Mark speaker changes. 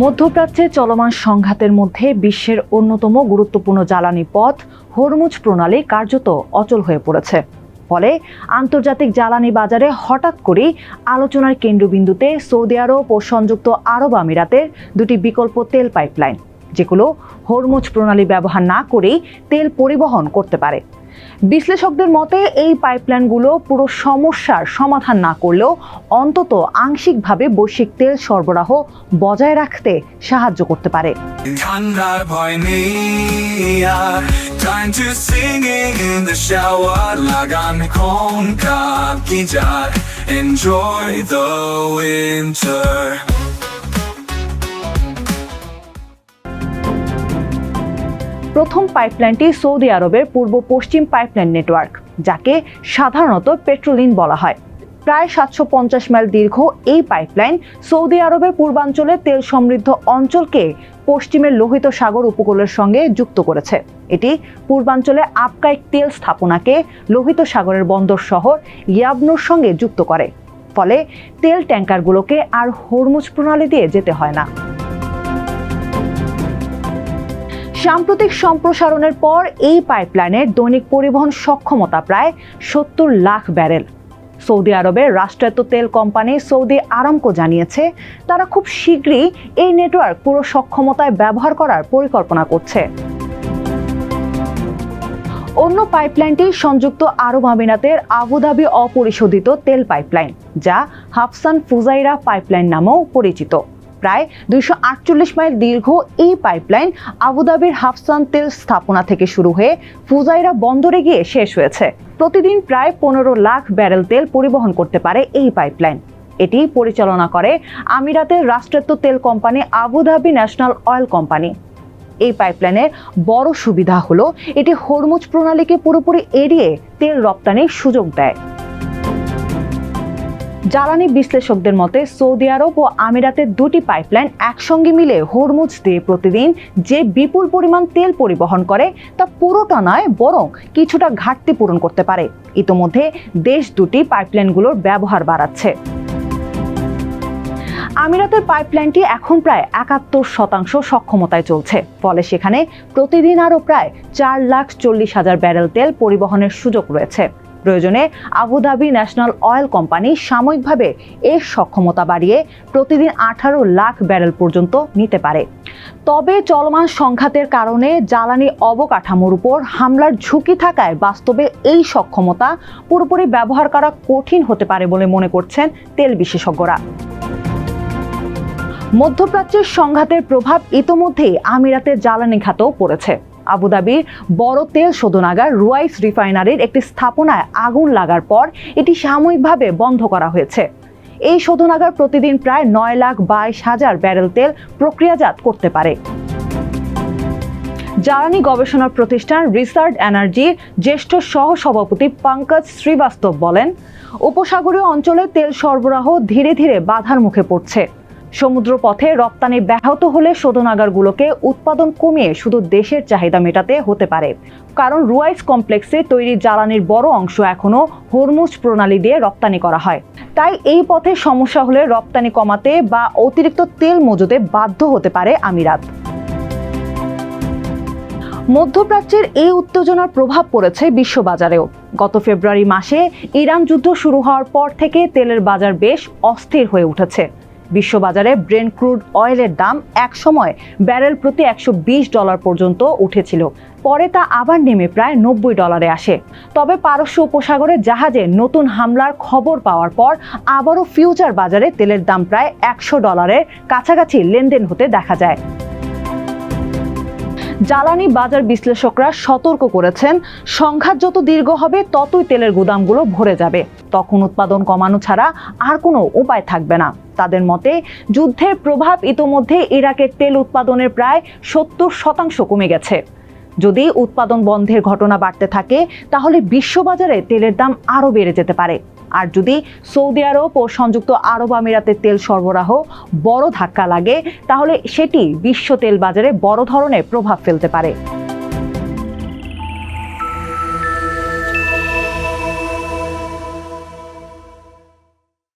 Speaker 1: মধ্যপ্রাচ্যে চলমান সংঘাতের মধ্যে বিশ্বের অন্যতম গুরুত্বপূর্ণ জ্বালানি পথ হরমুজ প্রণালী কার্যত অচল হয়ে পড়েছে। ফলে আন্তর্জাতিক জ্বালানি বাজারে হঠাৎ করেই আলোচনার কেন্দ্রবিন্দুতে সৌদি আরব ও সংযুক্ত আরব আমিরাতের দুটি বিকল্প তেল পাইপলাইন, যেগুলো হরমুজ প্রণালী ব্যবহার না করেই তেল পরিবহন করতে পারে। বিশ্লেষকদের মতে এই পাইপলাইনগুলো পুরো সমস্যার সমাধান না করলেও অন্তত আংশিকভাবে বৈশ্বিক তেল সরবরাহ বজায় রাখতে সাহায্য করতে পারে। প্রথম পাইপলাইনটি সৌদি আরবের পূর্ব পশ্চিম পাইপলাইন নেটওয়ার্ক, যাকে সাধারণত পেট্রোলিন বলা হয়। প্রায় 750 মাইল দীর্ঘ এই পাইপলাইন সৌদি আরবের পূর্বাঞ্চলে তেল সমৃদ্ধ অঞ্চলকে পশ্চিমের লোহিত সাগর উপকূলের সঙ্গে যুক্ত করেছে। এটি পূর্বাঞ্চলে আপকাইক তেল স্থাপনাকে লোহিত সাগরের বন্দর শহর ইয়াবনুর সঙ্গে যুক্ত করে। ফলে তেল ট্যাঙ্কারগুলোকে আর হরমুজ প্রণালী দিয়ে যেতে হয় না। সাম্প্রতিক সম্প্রসারণের পর এই পাইপলাইনের দৈনিক পরিবহন সক্ষমতা প্রায় 70 লাখ ব্যারেল। সৌদি আরবের রাষ্ট্রায়ত্ত তেল কোম্পানি সৌদি আরামকো জানিয়েছে, তারা খুব শীঘ্রই এই নেটওয়ার্ক পুরো সক্ষমতায় ব্যবহার করার পরিকল্পনা করছে। অন্য পাইপলাইনটি সংযুক্ত আরব আমিরাতের আবুধাবি অপরিশোধিত তেল পাইপলাইন, যা হাফসান ফুজাইরা পাইপলাইন নামেও পরিচিত। প্রায় 248 মাইল দীর্ঘ এই পাইপলাইন আবুধাবির হাফসান তেল স্থাপনা থেকে শুরু হয়ে ফুজাইরা বন্দরে গিয়ে শেষ হয়েছে। প্রতিদিন প্রায় 15 লাখ ব্যারেল তেল পরিবহন করতে পারে এই পাইপলাইন। এটি পরিচালনা করে আমিরাতের রাষ্ট্রায়ত্ত তেল company Abu Dhabi national oil company. এই পাইপলাইনের বড় সুবিধা হলো এটি হরমুজ প্রণালীকে পুরোপুরি এড়িয়ে তেল রপ্তানির সুযোগ দেয়। জ্বালানি বিশ্লেষকদের মতে সৌদি আরব ও আমিরাতের দুটি পাইপলাইন একসঙ্গে মিলে হরমুজ দিয়ে প্রতিদিন যে বিপুল পরিমাণ তেল পরিবহন করে তা পুরোটা নয়, বরং কিছুটা ঘাটতি পূরণ করতে পারে। ইতোমধ্যে দেশ দুটি পাইপলাইনগুলোর ব্যবহার বাড়াচ্ছে। আমিরাতের পাইপলাইনটি এখন প্রায় 71% সক্ষমতায় চলছে। ফলে সেখানে প্রতিদিন আরও প্রায় 4,40,000 ব্যারেল তেল পরিবহনের সুযোগ রয়েছে। প্রয়োজনে আবুধাবি ন্যাশনাল অয়েল কোম্পানি সাময়িকভাবে এর সক্ষমতা বাড়িয়ে প্রতিদিন 18 লাখ ব্যারেল পর্যন্ত নিতে পারে। তবে চলমান সংঘাতের কারণে জ্বালানি অবকাঠামোর উপর হামলার ঝুঁকি থাকায় বাস্তবে এই সক্ষমতা পুরোপুরি ব্যবহার করা কঠিন হতে পারে বলে মনে করছেন তেল বিশেষজ্ঞরা। মধ্যপ্রাচ্যের সংঘাতের প্রভাব ইতোমধ্যেই আমিরাতের জ্বালানি খাতেও পড়েছে। আবুধাবির বড় তেল শোধনাগার রুয়াইস রিফাইনারির একটি স্থাপনায় আগুন লাগার পর এটি সাময়িকভাবে বন্ধ করা হয়েছে। এই শোধনাগার প্রতিদিন প্রায় 9,22,000 ব্যারেল তেল প্রক্রিয়াজাত করতে পারে। জ্বালানি গবেষণা প্রতিষ্ঠান রিসার্চ এনার্জির জ্যেষ্ঠ সহ-সভাপতি পঙ্কজ শ্রীবাস্তব বলেন, উপসাগরীয় অঞ্চলে তেল সরবরাহ ধীরে ধীরে বাধার মুখে পড়ছে। সমুদ্র পথে রপ্তানি ব্যাহত হলে শোধনাগারগুলোকে উৎপাদন কমিয়ে শুধু দেশের চাহিদা মেটাতে হতে পারে, কারণ রুয়াইস কমপ্লেক্সে তৈরি জ্বালানির বড় অংশ এখনো হরমুজ প্রণালী দিয়ে রপ্তানি করা হয়। তাই এই পথে সমস্যা হলে রপ্তানি কমাতে বা অতিরিক্ত তেল মজুদে বাধ্য হতে পারে আমিরাত। মধ্যপ্রাচ্যের এই উত্তেজনার প্রভাব পড়েছে বিশ্ববাজারেও। গত ফেব্রুয়ারি মাসে ইরান যুদ্ধ শুরু হওয়ার পর থেকে তেলের বাজার বেশ অস্থির হয়ে উঠেছে। বিশ্ববাজারে ব্রেন্ট ক্রুড অয়েলের দাম একসময় ব্যারেল প্রতি $120 পর্যন্ত উঠেছিল, পরে তা আবার নেমে প্রায় $90 আসে। তবে পারস্য উপসাগরে জাহাজে নতুন হামলার খবর পাওয়ার পর আবারও ফিউচার বাজারে তেলের দাম প্রায় $100 কাছাকাছি লেনদেন হতে দেখা যায়। জ্বালানি বাজার বিশ্লেষকরা সতর্ক করেছেন, সংঘাত যত দীর্ঘ হবে ততই তেলের গুদামগুলো ভরে যাবে। তখন উৎপাদন কমানো ছাড়া আর কোনো উপায় থাকবে না। তাদের মতে যুদ্ধের প্রভাব ইতোমধ্যে ইরাকের তেল উৎপাদনের প্রায় 70% কমে গেছে। যদি উৎপাদন বন্ধের ঘটনা বাড়তে থাকে তাহলে বিশ্ববাজারে তেলের দাম আরও বেড়ে যেতে পারে। আর যদি সৌদি আরব ও সংযুক্ত আরব আমিরাতের তেল সরবরাহ বড় ধাক্কা লাগে তাহলে সেটি বিশ্ব তেল বাজারে বড় ধরনের প্রভাব ফেলতে পারে।